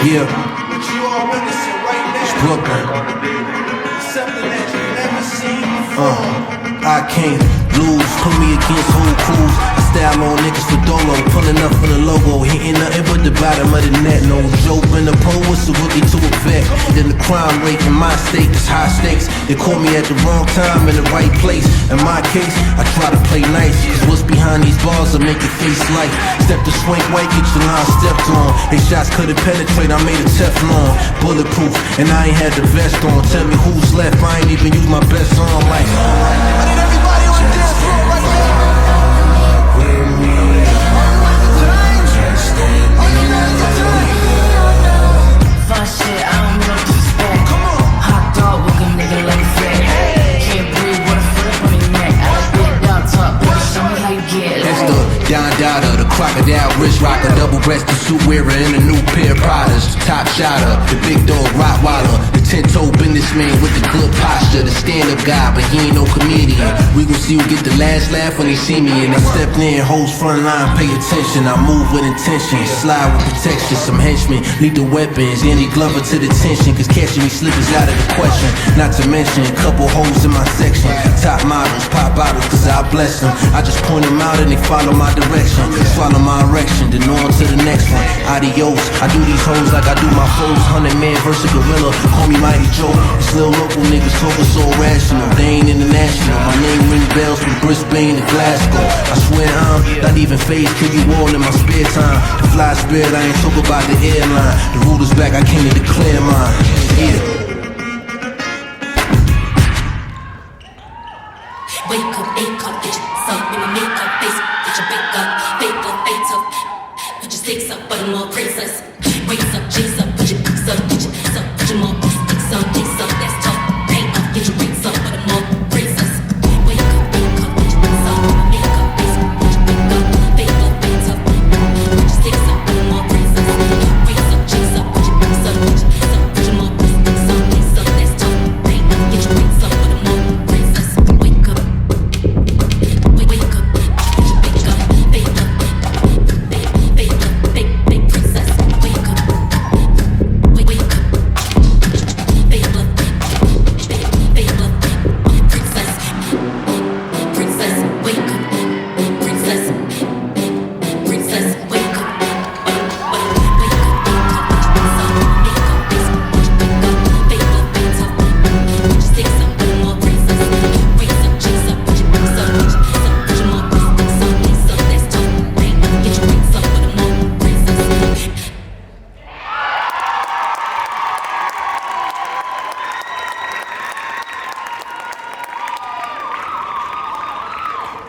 Yeah, What you all witnessing right it's now, Brooklyn. something that you never seen before. I can't lose, put me against whole crews. I style on niggas for dolo, pulling up for the logo, hitting nothing but the bottom of the net. No joke in the pole, it's a rookie to a vet. Then the crime rate in my state is high stakes. They caught me at the wrong time in the right place. In my case, I try to play nice, cause what's behind these bars will make your face light. Step to swank white, get your line stepped on. They shots couldn't penetrate, I made a Teflon. Bulletproof, and I ain't had the vest on. Tell me who's left, I ain't even used my best song. Like, I need everybody on the dance floor right now. Fun shit, I don't know disrespect. Hot dog with a nigga like that. Can't breathe with a foot up on your neck. I like big dog talk, baby, show me how you get it. That's the Don Dada, the crocodile wrist rocker, double-breasted suit wearer in a new pair of Pradas. Top shotter, the big dog Rottweiler, the 10-toe businessman with the good posture, the stand-up guy, but he ain't no comedian. We gon' see who get the last laugh when they see me, and they step in, hoes front line, pay attention. I move with intention, slide with protection, some henchmen, lethal weapons, Andy Glover to detention, cause catching me slip is out of the question. Not to mention, a couple hoes in my section, top models, pop bottles, cause I bless them. I just point them out and they follow my direction, follow my erection, then on to the next one. Adios, I do these hoes like I do my foes. 100 man versus gorilla, call me Mighty Joe. These little local niggas talking so rational, they ain't international. My name ring bells from Brisbane to Glasgow. I swear I'm not even phased, kill you all in my spare time. The fly spirit, I ain't talk about the airline. The ruler's back, I came to declare mine. Yeah. Wake up, get yourself in the makeup, face, get your bake up, fade tough. Put your sticks up, but more princess. Raise up, chase up, put your cooks up, get your more.